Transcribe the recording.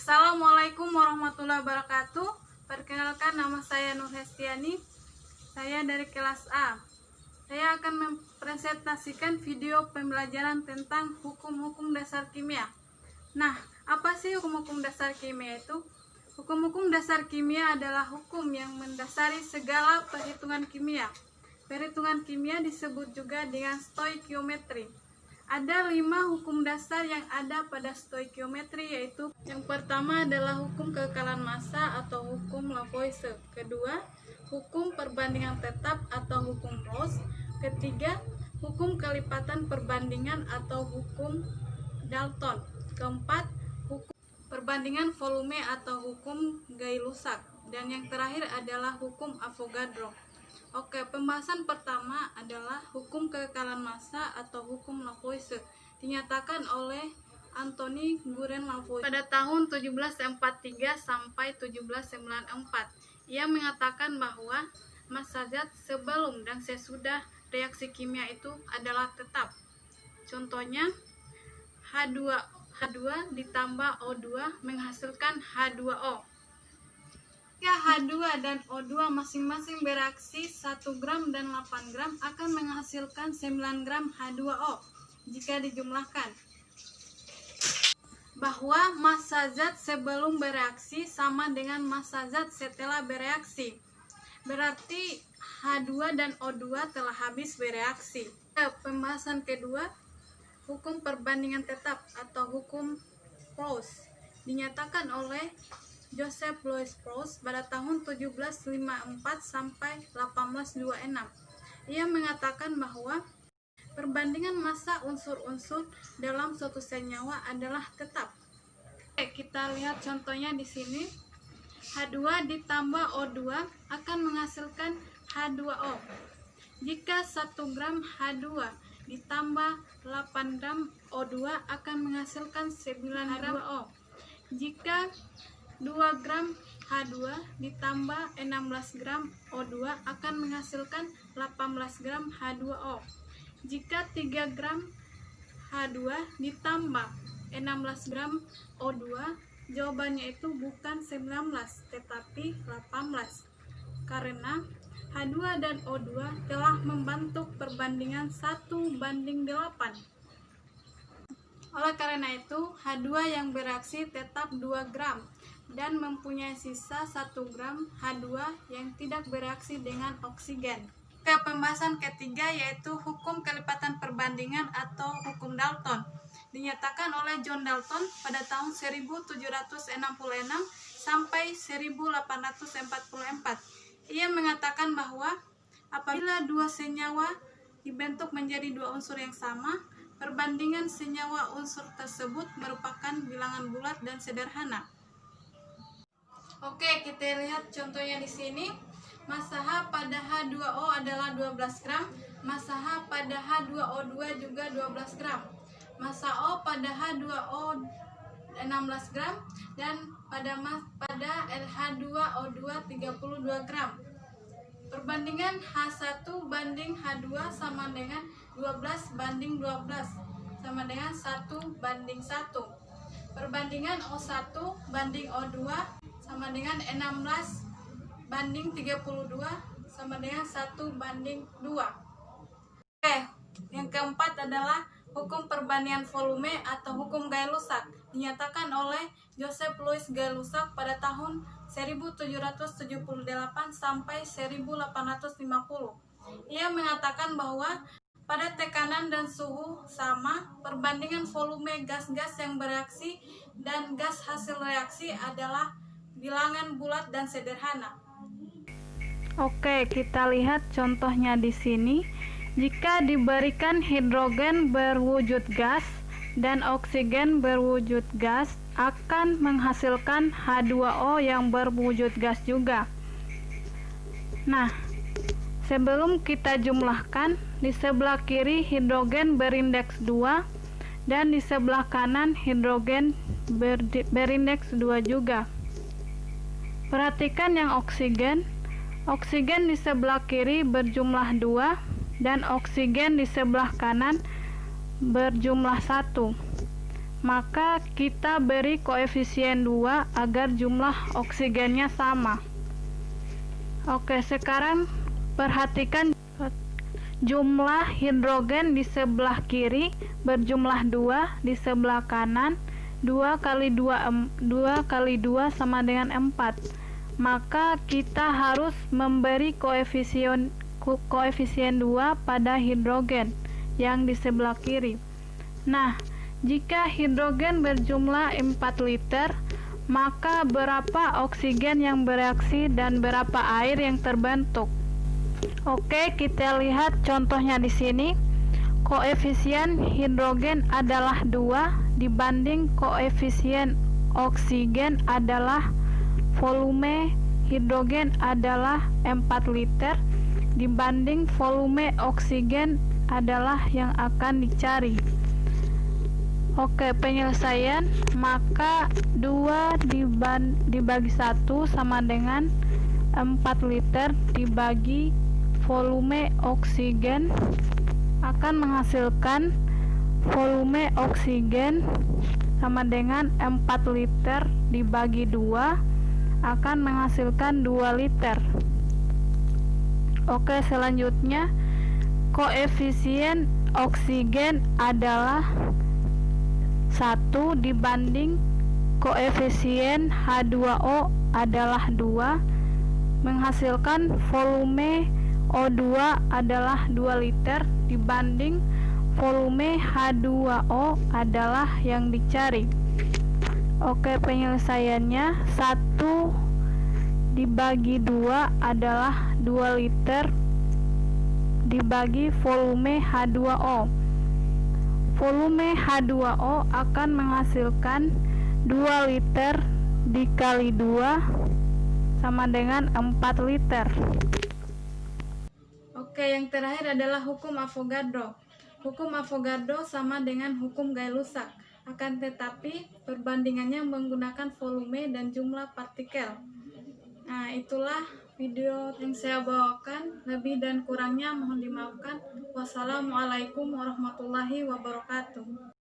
Assalamualaikum warahmatullahi wabarakatuh. Perkenalkan, nama saya Nur Hestiani. Saya dari kelas A. Saya akan mempresentasikan video pembelajaran tentang hukum-hukum dasar kimia. Nah, apa sih hukum-hukum dasar kimia itu? Hukum-hukum dasar kimia adalah hukum yang mendasari segala perhitungan kimia. Perhitungan kimia disebut juga dengan stoikiometri. Ada 5 hukum dasar yang ada pada stoikiometri, yaitu yang pertama adalah hukum kekekalan massa atau hukum Lavoisier. Kedua, hukum perbandingan tetap atau hukum Rawls. Ketiga, hukum kelipatan perbandingan atau hukum Dalton. Keempat, hukum perbandingan volume atau hukum Gay-Lussac. Dan yang terakhir adalah hukum Avogadro. Oke, pembahasan pertama adalah hukum kekekalan massa atau hukum Lavoisier, dinyatakan oleh Anthony Guren Lavoisier pada tahun 1743 sampai 1794. Ia mengatakan bahwa massa zat sebelum dan sesudah reaksi kimia itu adalah tetap. Contohnya, H2 ditambah O2 menghasilkan H2O. H2 dan O2 masing-masing bereaksi 1 gram dan 8 gram akan menghasilkan 9 gram H2O jika dijumlahkan. Bahwa massa zat sebelum bereaksi sama dengan massa zat setelah bereaksi. Berarti H2 dan O2 telah habis bereaksi. Pembahasan kedua, hukum perbandingan tetap atau hukum Rawls, dinyatakan oleh Joseph Louis Rawls pada tahun 1754 sampai 1826. Ia mengatakan bahwa perbandingan massa unsur-unsur dalam suatu senyawa adalah tetap. Oke, kita lihat contohnya di sini. H2 ditambah O2 akan menghasilkan H2O. Jika 1 gram H2 ditambah 8 gram O2 akan menghasilkan 9 gram O. Jika 2 gram H2 ditambah 16 gram O2 akan menghasilkan 18 gram H2O. Jika 3 gram H2 ditambah 16 gram O2, jawabannya itu bukan 19 tetapi 18. Karena H2 dan O2 telah membentuk perbandingan 1:8. Oleh karena itu, H2 yang bereaksi tetap 2 gram dan mempunyai sisa 1 gram H2 yang tidak bereaksi dengan oksigen. Ke pembahasan ketiga, yaitu hukum kelipatan perbandingan atau hukum Dalton, dinyatakan oleh John Dalton pada tahun 1766 sampai 1844. Ia mengatakan bahwa apabila 2 senyawa dibentuk menjadi 2 unsur yang sama, perbandingan senyawa unsur tersebut merupakan bilangan bulat dan sederhana. Oke, kita lihat contohnya di sini. Massa H pada H2O adalah 12 gram, massa H pada H2O2 juga 12 gram. Massa O pada H2O 16 gram dan pada H2O2 32 gram. Perbandingan H1 banding H2 sama dengan 12 banding 12 sama dengan 1:1. Perbandingan O1 banding O2 sama dengan 16 banding 32 sama dengan 1:2. Oke, yang keempat adalah hukum perbandingan volume atau hukum Gay-Lussac, dinyatakan oleh Joseph Louis Gay-Lussac pada tahun 1778 sampai 1850. Ia mengatakan bahwa pada tekanan dan suhu sama, perbandingan volume gas-gas yang bereaksi dan gas hasil reaksi adalah bilangan bulat dan sederhana. Oke, kita lihat contohnya di sini. Jika diberikan hidrogen berwujud gas dan oksigen berwujud gas, akan menghasilkan H2O yang berwujud gas juga. Nah, sebelum kita jumlahkan, di sebelah kiri hidrogen berindeks 2 dan di sebelah kanan hidrogen berindeks 2 juga. Perhatikan yang oksigen. Oksigen di sebelah kiri berjumlah 2 dan oksigen di sebelah kanan berjumlah 1. maka kita beri koefisien 2 agar jumlah oksigennya sama. Oke, sekarang perhatikan jumlah hidrogen di sebelah kiri berjumlah 2, di sebelah kanan 2 kali 2 sama dengan 4. Maka kita harus memberi koefisien 2 pada hidrogen yang di sebelah kiri. Nah, jika hidrogen berjumlah 4 liter, maka berapa oksigen yang bereaksi dan berapa air yang terbentuk? Oke, kita lihat contohnya di sini. Koefisien hidrogen adalah 2 dibanding koefisien oksigen adalah volume hidrogen adalah 4 liter dibanding volume oksigen adalah yang akan dicari. Oke, penyelesaian, maka 2 dibagi 1 sama dengan 4 liter dibagi volume oksigen akan menghasilkan volume oksigen sama dengan 4 liter dibagi 2 akan menghasilkan 2 liter. Oke, selanjutnya koefisien oksigen adalah 1 dibanding koefisien H2O adalah 2 menghasilkan volume O2 adalah 2 liter dibanding volume H2O adalah yang dicari. Oke, penyelesaiannya 1 dibagi 2 adalah 2 liter dibagi volume H2O. Volume H2O akan menghasilkan 2 liter dikali 2 sama dengan 4 liter. Oke, yang terakhir adalah hukum Avogadro. Hukum Avogadro sama dengan hukum Gay-Lussac, akan tetapi perbandingannya menggunakan volume dan jumlah partikel. Nah, itulah video yang saya bawakan. Lebih dan kurangnya mohon dimaafkan. Wassalamualaikum warahmatullahi wabarakatuh.